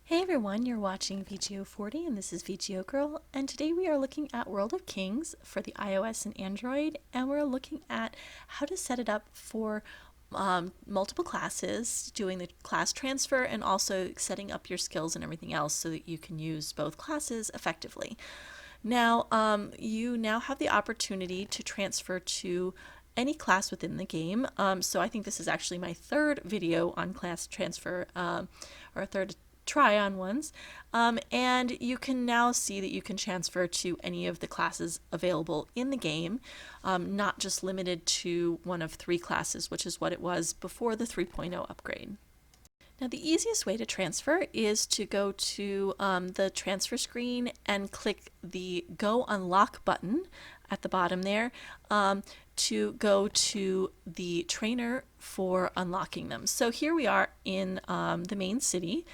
Hey everyone, you're watching VGO 40 and this is VGO Girl, and today we are looking at World of Kings for the iOS and Android, and we're looking at how to set it up for multiple classes, doing the class transfer, and also setting up your skills and everything else so that you can use both classes effectively. Now, you now have the opportunity to transfer to any class within the game. So I think this is actually my third video on class transfer, or third try on ones. And you can now see that you can transfer to any of the classes available in the game, not just limited to one of three classes, which is what it was before the 3.0 upgrade. Now, the easiest way to transfer is to go to the transfer screen and click the Go Unlock button at the bottom there to go to the trainer for unlocking them. So here we are in the main city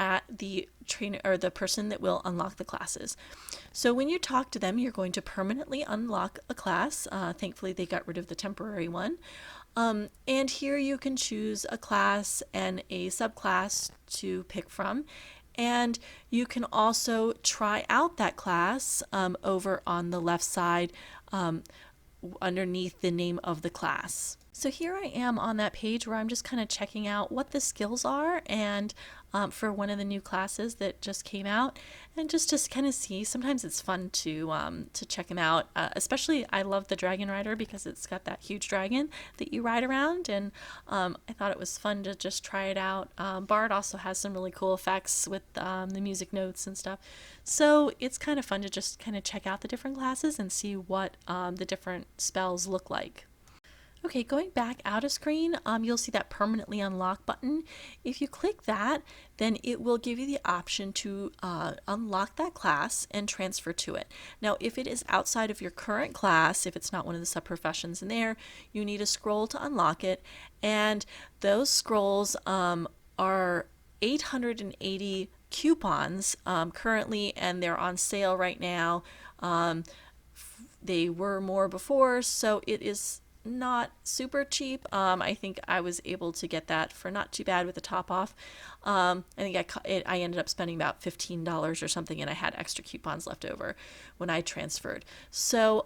at the trainer or the person that will unlock the classes. So when you talk to them, you're going to permanently unlock a class. Thankfully, they got rid of the temporary one. And here you can choose a class and a subclass to pick from. And you can also try out that class over on the left side underneath the name of the class. So here I am on that page where I'm just kind of checking out what the skills are and for one of the new classes that just came out, and just to kind of see. Sometimes it's fun to check them out. Especially I love the Dragon Rider because it's got that huge dragon that you ride around, and I thought it was fun to just try it out. Bard also has some really cool effects with the music notes and stuff. So it's kind of fun to just kind of check out the different classes and see what the different spells look like. Okay, going back out of screen, you'll see that permanently unlock button. If you click that, then it will give you the option to unlock that class and transfer to it. Now, if it is outside of your current class, if it's not one of the sub-professions in there, you need a scroll to unlock it. And those scrolls are 880 coupons currently, and they're on sale right now. They were more before, so it is not super cheap. I think I was able to get that for not too bad with the top off. I think I ended up spending about $15 or something, and I had extra coupons left over when I transferred. So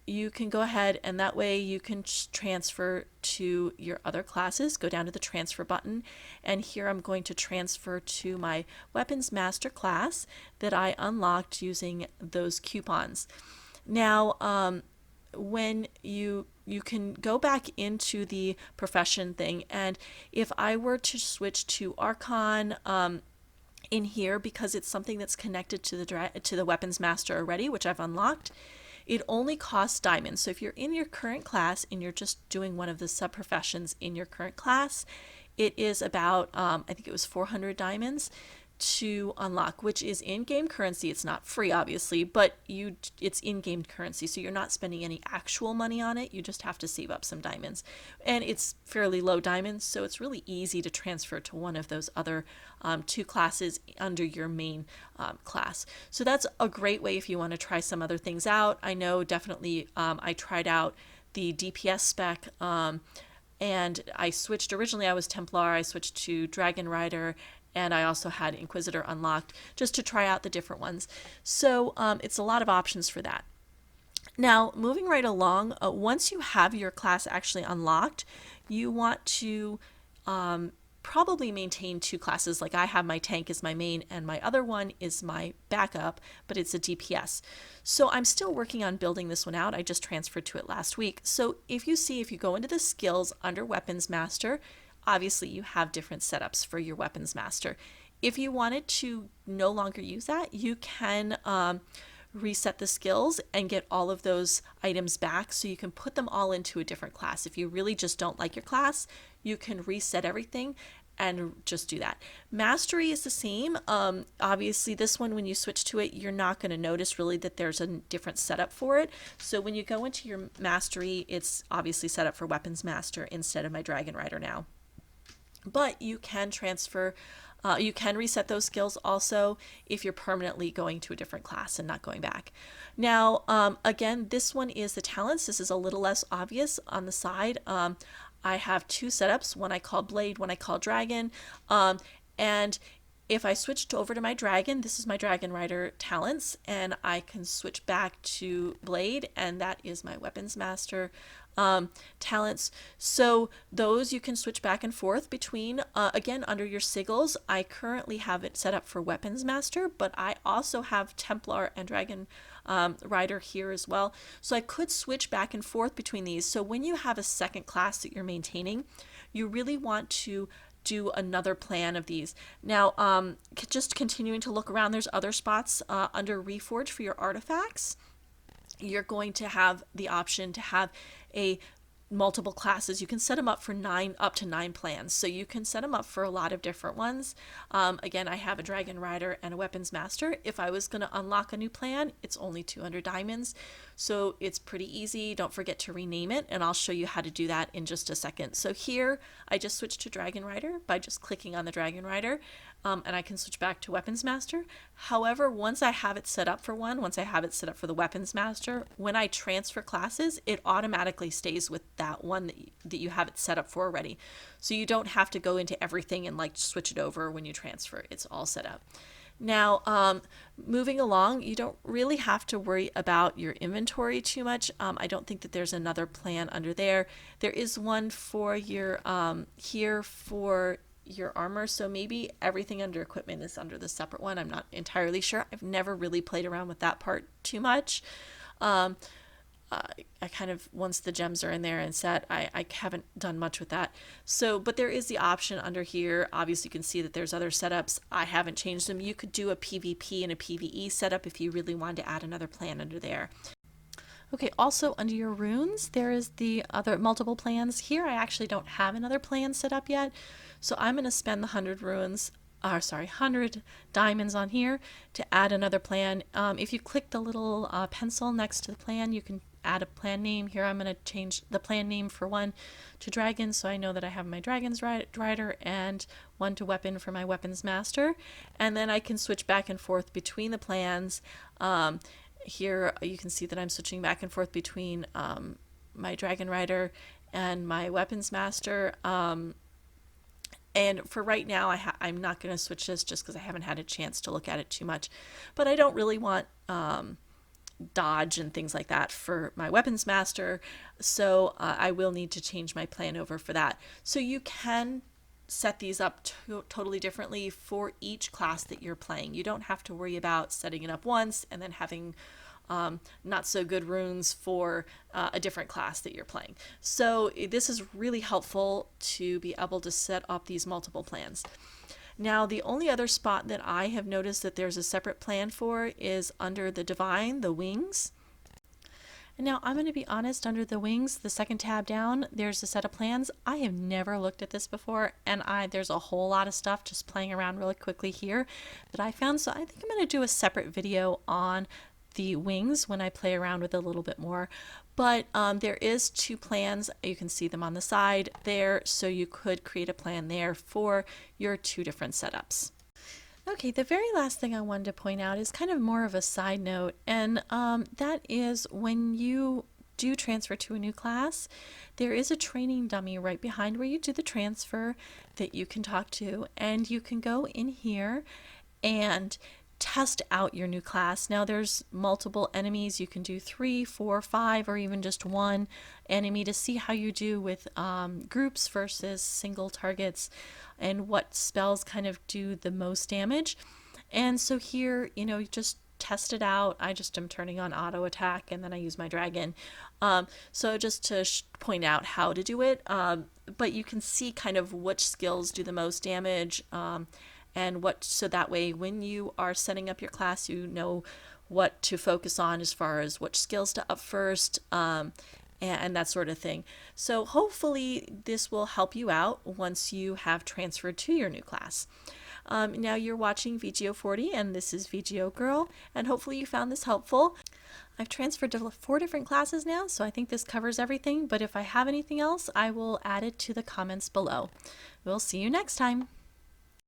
you can go ahead, and that way you can transfer to your other classes. Go down to the transfer button, and here I'm going to transfer to my Weapons Master class that I unlocked using those coupons. Now, when you can go back into the profession thing, and if I were to switch to Archon in here, because it's something that's connected to the Weapons Master already, which I've unlocked, it only costs diamonds. So if you're in your current class and you're just doing one of the sub professions in your current class, it is about I think it was 400 diamonds to unlock, which is in-game currency. It's not free, obviously, but it's in-game currency, so you're not spending any actual money on it. You just have to save up some diamonds, and it's fairly low diamonds, so it's really easy to transfer to one of those other two classes under your main class. So that's a great way if you want to try some other things out. I know definitely I tried out the DPS spec, and I switched. Originally I was Templar, I switched to Dragon Rider, and I also had Inquisitor unlocked just to try out the different ones. So it's a lot of options for that. Now, moving right along, once you have your class actually unlocked, you want to probably maintain two classes. Like I have my tank as my main, and my other one is my backup, but it's a DPS. So I'm still working on building this one out. I just transferred to it last week. So if you go into the skills under Weapons Master, obviously you have different setups for your Weapons Master. If you wanted to no longer use that, you can reset the skills and get all of those items back, so you can put them all into a different class. If you really just don't like your class, you can reset everything and just do that. Mastery is the same. Obviously this one, when you switch to it, you're not going to notice really that there's a different setup for it. So when you go into your Mastery, it's obviously set up for Weapons Master instead of my Dragon Rider now. But you can transfer, you can reset those skills also if you're permanently going to a different class and not going back. Now, again, this one is the talents. This is a little less obvious on the side. I have two setups, one I call Blade, one I call Dragon, and If I switched over to my dragon, this is my dragon rider talents, and I can switch back to blade, and that is my weapons master talents. So those you can switch back and forth between. Again, under your sigils, I currently have it set up for weapons master, but I also have Templar and dragon rider here as well. So I could switch back and forth between these. So when you have a second class that you're maintaining, you really want to do another plan of these. Now, just continuing to look around, there's other spots under Reforge for your artifacts. You're going to have the option to have a multiple classes. You can set them up for up to nine plans. So you can set them up for a lot of different ones. Again, I have a dragon rider and a weapons master. If I was going to unlock a new plan, it's only 200 diamonds. So it's pretty easy. Don't forget to rename it, and I'll show you how to do that in just a second. So here I just switched to dragon rider by just clicking on the dragon rider. And I can switch back to weapons master. However, once I have it set up for once I have it set up for the weapons master, when I transfer classes, it automatically stays with that one that you have it set up for already. So you don't have to go into everything and like switch it over when you transfer. It's all set up. Now, moving along, you don't really have to worry about your inventory too much. I don't think that there's another plan under there. There is one for your here for your armor, so maybe everything under equipment is under the separate one. I'm not entirely sure. I've never really played around with that part too much. I kind of, once the gems are in there and set, I haven't done much with that. So, but there is the option under here. Obviously you can see that there's other setups. I haven't changed them. You could do a PvP and a PvE setup if you really wanted to add another plan under there. Okay, also under your runes, there is the other multiple plans. Here I actually don't have another plan set up yet, so I'm going to spend the 100 diamonds on here to add another plan. If you click the little pencil next to the plan, you can add a plan name. Here I'm going to change the plan name for one to dragon, so I know that I have my dragon's rider, and one to weapon for my weapons master. And then I can switch back and forth between the plans. Here you can see that I'm switching back and forth between my dragon rider and my weapons master. And for right now, I'm not going to switch this just because I haven't had a chance to look at it too much. But I don't really want dodge and things like that for my weapons master, so I will need to change my plan over for that. So you can set these up totally differently for each class that you're playing. You don't have to worry about setting it up once and then having not so good runes for a different class that you're playing. So this is really helpful to be able to set up these multiple plans. Now, the only other spot that I have noticed that there's a separate plan for is under the divine, the wings. And now I'm going to be honest, under the wings, the second tab down, there's a set of plans. I have never looked at this before, and there's a whole lot of stuff just playing around really quickly here that I found. So I think I'm going to do a separate video on the wings when I play around with it a little bit more. But there is two plans. You can see them on the side there, so you could create a plan there for your two different setups. Okay, the very last thing I wanted to point out is kind of more of a side note, and that is when you do transfer to a new class, there is a training dummy right behind where you do the transfer that you can talk to, and you can go in here and test out your new class. Now there's multiple enemies. You can do 3, 4, 5, or even just one enemy to see how you do with groups versus single targets and what spells kind of do the most damage. And so here, you just test it out. I just am turning on auto attack, and then I use my dragon. So just to point out how to do it, but you can see kind of which skills do the most damage, and so that way when you are setting up your class, you know what to focus on as far as which skills to up first, and that sort of thing. So hopefully this will help you out once you have transferred to your new class. Now you're watching VGO 40, and this is VGO Girl, and hopefully you found this helpful. I've transferred to 4 different classes now, so I think this covers everything, but if I have anything else, I will add it to the comments below. We'll see you next time.